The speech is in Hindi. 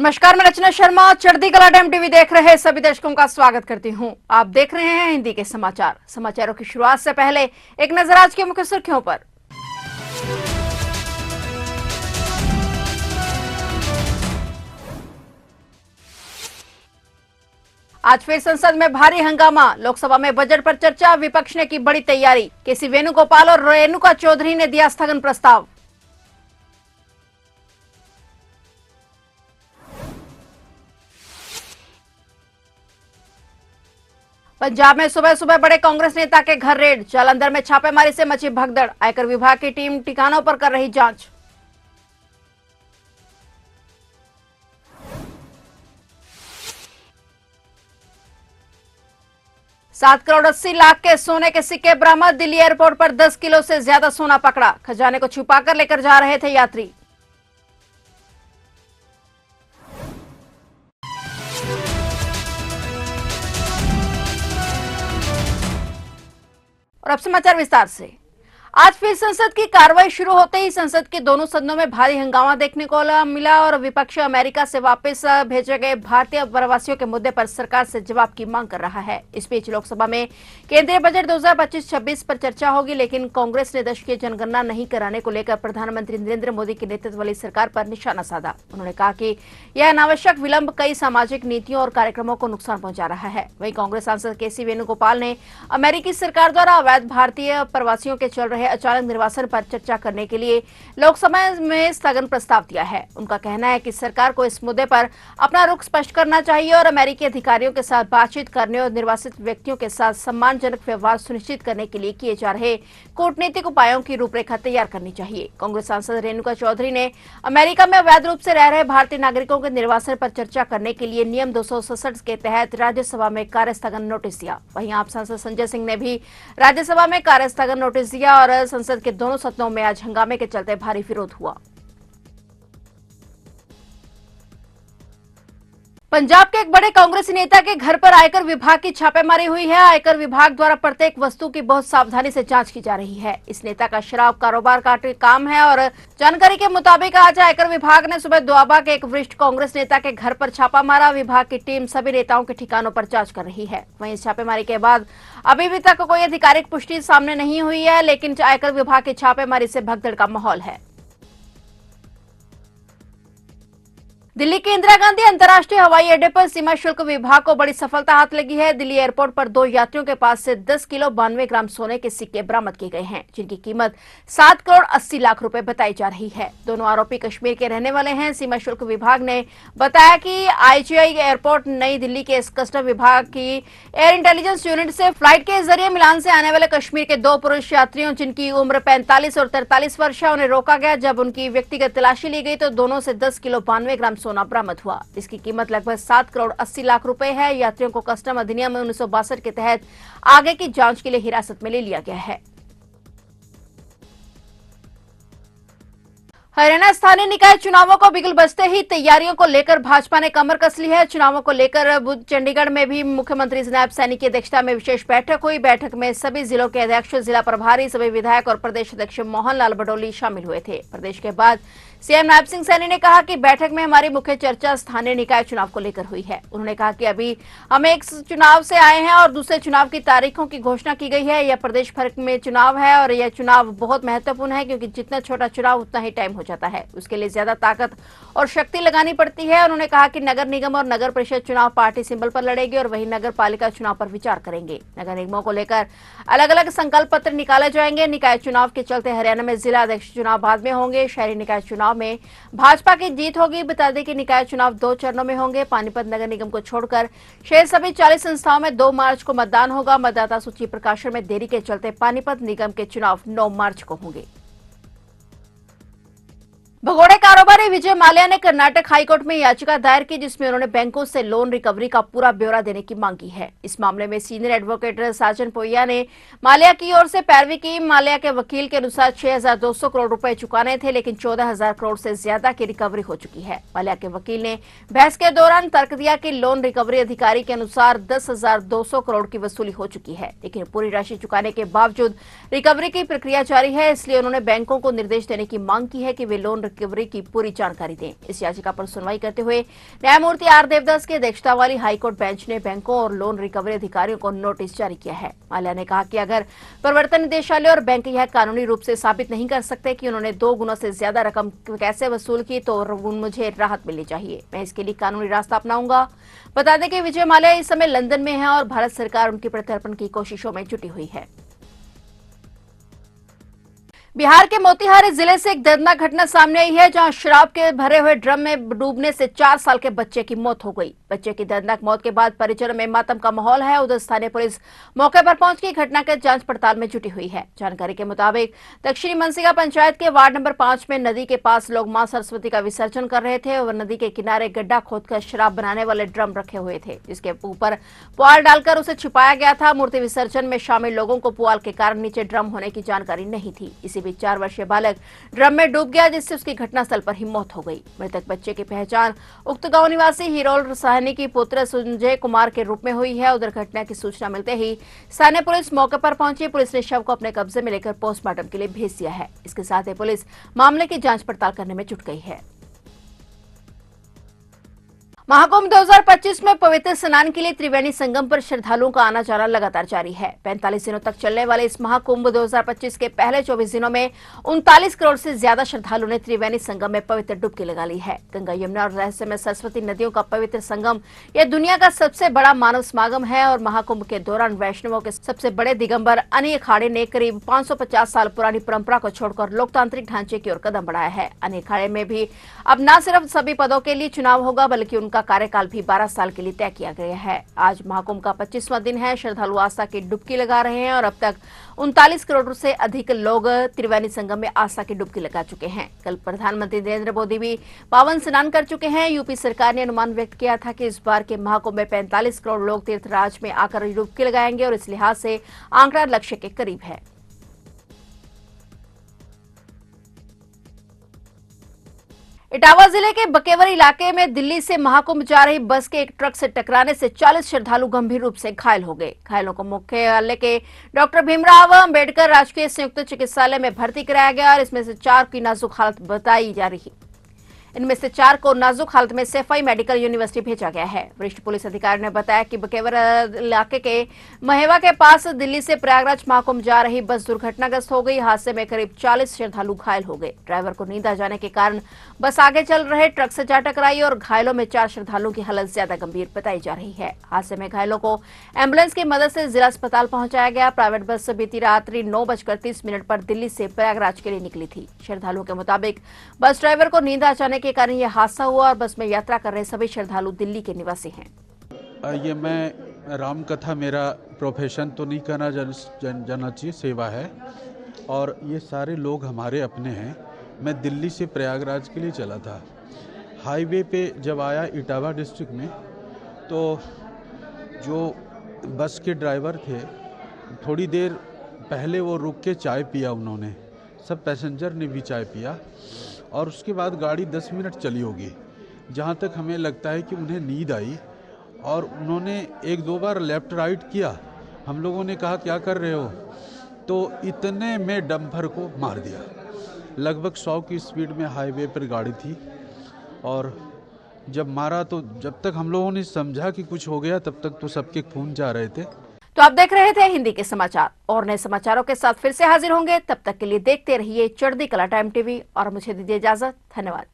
नमस्कार, मैं रचना शर्मा। चढ़ती कला टाइम टीवी देख रहे सभी दर्शकों का स्वागत करती हूं। आप देख रहे हैं हिंदी के समाचार। समाचारों की शुरुआत से पहले एक नजर आज की मुख्य सुर्खियों पर। आज फिर संसद में भारी हंगामा। लोकसभा में बजट पर चर्चा, विपक्ष ने की बड़ी तैयारी। केसी वेणुगोपाल और रेणुका चौधरी ने दिया स्थगन प्रस्ताव। पंजाब में सुबह सुबह बड़े कांग्रेस नेता के घर रेड। जालंधर में छापेमारी से मची भगदड़। आयकर विभाग की टीम ठिकानों पर कर रही जांच। ₹7,80,00,000 के सोने के सिक्के बरामद। दिल्ली एयरपोर्ट पर 10 किलो से ज्यादा सोना पकड़ा। खजाने को छुपाकर लेकर जा रहे थे यात्री। और अब समाचार विस्तार से। आज फिर संसद की कार्रवाई शुरू होते ही संसद के दोनों सदनों में भारी हंगामा देखने को मिला और विपक्ष अमेरिका से वापस भेजे गए भारतीय प्रवासियों के मुद्दे पर सरकार से जवाब की मांग कर रहा है। इस बीच लोकसभा में केंद्रीय बजट 2025-26 पर चर्चा होगी, लेकिन कांग्रेस ने दशकीय जनगणना नहीं कराने को लेकर प्रधानमंत्री नरेंद्र मोदी के नेतृत्व वाली सरकार पर निशाना साधा। उन्होंने कहा कि यह अनावश्यक विलंब कई सामाजिक नीतियों और कार्यक्रमों को नुकसान पहुंचा रहा है। वहीं कांग्रेस सांसद केसी वेणुगोपाल ने अमेरिकी सरकार द्वारा अवैध भारतीय प्रवासियों के चल रहे अचानक निर्वासन पर चर्चा करने के लिए लोकसभा में स्थगन प्रस्ताव दिया है। उनका कहना है कि सरकार को इस मुद्दे पर अपना रुख स्पष्ट करना चाहिए और अमेरिकी अधिकारियों के साथ बातचीत करने और निर्वासित व्यक्तियों के साथ सम्मानजनक व्यवहार सुनिश्चित करने के लिए किए जा रहे कूटनीतिक उपायों की रूपरेखा तैयार करनी चाहिए। कांग्रेस सांसद रेणुका चौधरी ने अमेरिका में अवैध रूप से रह रहे भारतीय नागरिकों के निर्वासन पर चर्चा करने के लिए नियम 267 के तहत राज्यसभा में कार्य स्थगन नोटिस दिया। वहीं आप सांसद संजय सिंह ने भी राज्यसभा में कार्य स्थगन नोटिस दिया और संसद के दोनों सदनों में आज हंगामे के चलते भारी विरोध हुआ। पंजाब के एक बड़े कांग्रेसी नेता के घर पर आयकर विभाग की छापेमारी हुई है। आयकर विभाग द्वारा प्रत्येक वस्तु की बहुत सावधानी से जांच की जा रही है। इस नेता का शराब कारोबार का काम है और जानकारी के मुताबिक आज आयकर विभाग ने सुबह दोआबा के एक वरिष्ठ कांग्रेस नेता के घर पर छापा मारा। विभाग की टीम सभी नेताओं के ठिकानों पर जांच कर रही है। वहीं इस छापेमारी के बाद अभी तक कोई आधिकारिक पुष्टि सामने नहीं हुई है, लेकिन आयकर विभाग की छापेमारी से भगदड़ का माहौल है। दिल्ली के इंदिरा गांधी अंतर्राष्ट्रीय हवाई अड्डे पर सीमा शुल्क विभाग को बड़ी सफलता हाथ लगी है। दिल्ली एयरपोर्ट पर 2 यात्रियों के पास से 10 किलो 92 ग्राम सोने के सिक्के बरामद किए गए हैं, जिनकी कीमत ₹7,80,00,000 रुपए बताई जा रही है। दोनों आरोपी कश्मीर के रहने वाले हैं। सीमा शुल्क विभाग ने बताया कि आईजीआई एयरपोर्ट नई दिल्ली के कस्टम विभाग की एयर इंटेलिजेंस यूनिट से फ्लाइट के जरिए मिलान से आने वाले कश्मीर के 2 पुरुष यात्रियों, जिनकी उम्र 45 और 43 वर्ष है, उन्हें रोका गया। जब उनकी व्यक्तिगत तलाशी ली गई तो दोनों से 10 किलो 92 ग्राम सोना बरामद हुआ। इसकी कीमत लगभग ₹7,80,00,000 रुपए है। यात्रियों को कस्टम अधिनियम 1962 के तहत आगे की जांच के लिए हिरासत में ले लिया गया है। हरियाणा स्थानीय निकाय चुनावों को बिगुल बजते ही तैयारियों को लेकर भाजपा ने कमर कस ली है। चुनावों को लेकर बुध चंडीगढ़ में भी मुख्यमंत्री नायब सैनी की अध्यक्षता में विशेष बैठक हुई। बैठक में सभी जिलों के अध्यक्ष, जिला प्रभारी, सभी विधायक और प्रदेश अध्यक्ष मोहन लाल बडोली शामिल हुए थे। प्रदेश के बाद सीएम नायब सिंह सैनी ने कहा कि बैठक में हमारी मुख्य चर्चा स्थानीय निकाय चुनाव को लेकर हुई है। उन्होंने कहा कि अभी हम एक चुनाव से आए हैं और दूसरे चुनाव की तारीखों की घोषणा की गई है। यह प्रदेश भर में चुनाव है और यह चुनाव बहुत महत्वपूर्ण है, क्योंकि जितना छोटा चुनाव उतना ही टाइम हो जाता है। उसके लिए ज्यादा ताकत और शक्ति लगानी पड़ती है। उन्होंने कहा कि नगर निगम और नगर परिषद चुनाव पार्टी सिंबल पर लड़ेगी और वही नगर पालिका चुनाव पर विचार करेंगे। नगर निगमों को लेकर अलग अलग संकल्प पत्र निकाले जाएंगे। निकाय चुनाव के चलते हरियाणा में जिला अध्यक्ष चुनाव बाद में होंगे। शहरी निकाय चुनाव में भाजपा की जीत होगी। बता दें कि निकाय चुनाव 2 चरणों में होंगे। पानीपत नगर निगम को छोड़कर शेष सभी 40 संस्थाओं में 2 मार्च को मतदान होगा। मतदाता सूची प्रकाशन में देरी के चलते पानीपत निगम के चुनाव 9 मार्च को होंगे। भगोड़े कारोबारी विजय माल्या ने कर्नाटक हाईकोर्ट में याचिका दायर की, जिसमें उन्होंने बैंकों से लोन रिकवरी का पूरा ब्यौरा देने की मांग की है। इस मामले में सीनियर एडवोकेट साजन पोइया ने माल्या की ओर से पैरवी की। माल्या के वकील के अनुसार 6,200 करोड़ रुपए चुकाने थे, लेकिन 14,000 करोड़ से ज्यादा की रिकवरी हो चुकी है। माल्या के वकील ने बहस के दौरान तर्क दिया कि लोन रिकवरी अधिकारी के अनुसार 10,200 करोड़ की वसूली हो चुकी है, लेकिन पूरी राशि चुकाने के बावजूद रिकवरी की प्रक्रिया जारी है। इसलिए उन्होंने बैंकों को निर्देश देने की मांग की है कि वे लोन रिकवरी की पूरी जानकारी दें। इस याचिका पर सुनवाई करते हुए न्यायमूर्ति आर देवदास की अध्यक्षता वाली हाईकोर्ट बेंच ने बैंकों और लोन रिकवरी अधिकारियों को नोटिस जारी किया है। माल्या ने कहा कि अगर प्रवर्तन निदेशालय और बैंक यह कानूनी रूप से साबित नहीं कर सकते कि उन्होंने 2 गुना से ज्यादा रकम कैसे वसूल की तो मुझे राहत मिलनी चाहिए। मैं इसके लिए कानूनी रास्ता अपनाऊंगा। बता दें कि विजय माल्या इस समय लंदन में है और भारत सरकार उनके प्रत्यर्पण की कोशिशों में जुटी हुई है। बिहार के मोतिहारी जिले से एक दर्दनाक घटना सामने आई है, जहां शराब के भरे हुए ड्रम में डूबने से 4 साल के बच्चे की मौत हो गई। बच्चे की दर्दनाक मौत के बाद परिजनों में मातम का माहौल है। उधर स्थानीय पुलिस मौके पर पहुंच की घटना के जांच पड़ताल में जुटी हुई है। जानकारी के मुताबिक दक्षिणी मनसिगा पंचायत के वार्ड नंबर 5 में नदी के पास लोग मां सरस्वती का विसर्जन कर रहे थे और नदी के किनारे गड्ढा खोदकर शराब बनाने वाले ड्रम रखे हुए थे, जिसके ऊपर पुआल डालकर उसे छिपाया गया था। मूर्ति विसर्जन में शामिल लोगों को पुआल के कारण नीचे ड्रम होने की जानकारी नहीं थी। इसी बीच 4 वर्षीय बालक ड्रम में डूब गया, जिससे उसकी घटनास्थल पर ही मौत हो गई। मृतक बच्चे की पहचान उक्त गांव निवासी हिरोल साहनी की पुत्र संजय कुमार के रूप में हुई है। उधर घटना की सूचना मिलते ही स्थानीय पुलिस मौके पर पहुंची। पुलिस ने शव को अपने कब्जे में लेकर पोस्टमार्टम के लिए भेज दिया है। इसके साथ ही पुलिस मामले की जांच पड़ताल करने में जुट गई है। महाकुंभ 2025 में पवित्र स्नान के लिए त्रिवेणी संगम पर श्रद्धालुओं का आना जाना लगातार जारी है। 45 दिनों तक चलने वाले इस महाकुंभ 2025 के पहले 24 दिनों में 39 करोड़ से ज्यादा श्रद्धालुओं ने त्रिवेणी संगम में पवित्र डुबकी लगा ली है। गंगा, यमुना और रहस्यमय सरस्वती नदियों का पवित्र संगम यह दुनिया का सबसे बड़ा मानव समागम है और महाकुंभ के दौरान वैष्णवों के सबसे बड़े दिगंबर अनी अखाड़े ने करीब 550 साल पुरानी परंपरा को छोड़कर लोकतांत्रिक ढांचे की ओर कदम बढ़ाया है। अनी अखाड़े में भी अब न सिर्फ सभी पदों के लिए चुनाव होगा, बल्कि उनका कार्यकाल भी 12 साल के लिए तय किया गया है। आज महाकुंभ का 25वां दिन है। श्रद्धालु आस्था की डुबकी लगा रहे हैं और अब तक 39 करोड़ से अधिक लोग त्रिवेणी संगम में आस्था की डुबकी लगा चुके हैं। कल प्रधानमंत्री नरेंद्र मोदी भी पावन स्नान कर चुके हैं। यूपी सरकार ने अनुमान व्यक्त किया था कि इस बार के महाकुंभ में 45 करोड़ लोग तीर्थराज में आकर डुबकी लगाएंगे और इस लिहाज से आंकड़ा लक्ष्य के करीब है। इटावा जिले के बकेवर इलाके में दिल्ली से महाकुंभ जा रही बस के एक ट्रक से टकराने से 40 श्रद्धालु गंभीर रूप से घायल हो गए। घायलों को मुख्यालय के डॉक्टर भीमराव अंबेडकर राजकीय संयुक्त चिकित्सालय में भर्ती कराया गया और इसमें से 4 की नाजुक हालत बताई जा रही। इनमें से 4 को नाजुक हालत में सैफई मेडिकल यूनिवर्सिटी भेजा गया है। वरिष्ठ पुलिस अधिकारी ने बताया कि बकेवर इलाके के महेवा के पास दिल्ली से प्रयागराज महाकुंभ जा रही बस दुर्घटनाग्रस्त हो गई। हादसे में करीब 40 श्रद्धालु घायल हो गए। ड्राइवर को नींद आ जाने के कारण बस आगे चल रहे ट्रक से जा टकराई और घायलों में 4 श्रद्धालुओं की हालत ज्यादा गंभीर बताई जा रही है। हादसे में घायलों को एम्बुलेंस की मदद से जिला अस्पताल पहुंचाया गया। प्राइवेट बस बीती रात्रि 9:30 पर दिल्ली से प्रयागराज के लिए निकली थी। श्रद्धालुओं के मुताबिक बस ड्राइवर को नींद आ जाने के कारण यह हादसा हुआ और बस में यात्रा कर रहे सभी श्रद्धालु दिल्ली के निवासी हैं। ये मैं राम कथा मेरा प्रोफेशन तो नहीं करना जाना चाहिए, सेवा है और ये सारे लोग हमारे अपने हैं। मैं दिल्ली से प्रयागराज के लिए चला था। हाईवे पे जब आया इटावा डिस्ट्रिक्ट में तो जो बस के ड्राइवर थे थोड़ी देर पहले वो रुक के चाय पिया, उन्होंने सब पैसेंजर ने भी चाय पिया और उसके बाद गाड़ी 10 मिनट चली होगी। जहाँ तक हमें लगता है कि उन्हें नींद आई और उन्होंने 1-2 बार लेफ़्ट राइट किया। हम लोगों ने कहा क्या कर रहे हो, तो इतने में डंपर को मार दिया। लगभग 100 की स्पीड में हाईवे पर गाड़ी थी और जब मारा तो जब तक हम लोगों ने समझा कि कुछ हो गया तब तक तो सबके खून जा रहे थे। तो आप देख रहे थे हिंदी के समाचार और नए समाचारों के साथ फिर से हाजिर होंगे। तब तक के लिए देखते रहिए चढ़ती कला टाइम टीवी और मुझे दीजिए इजाजत। धन्यवाद।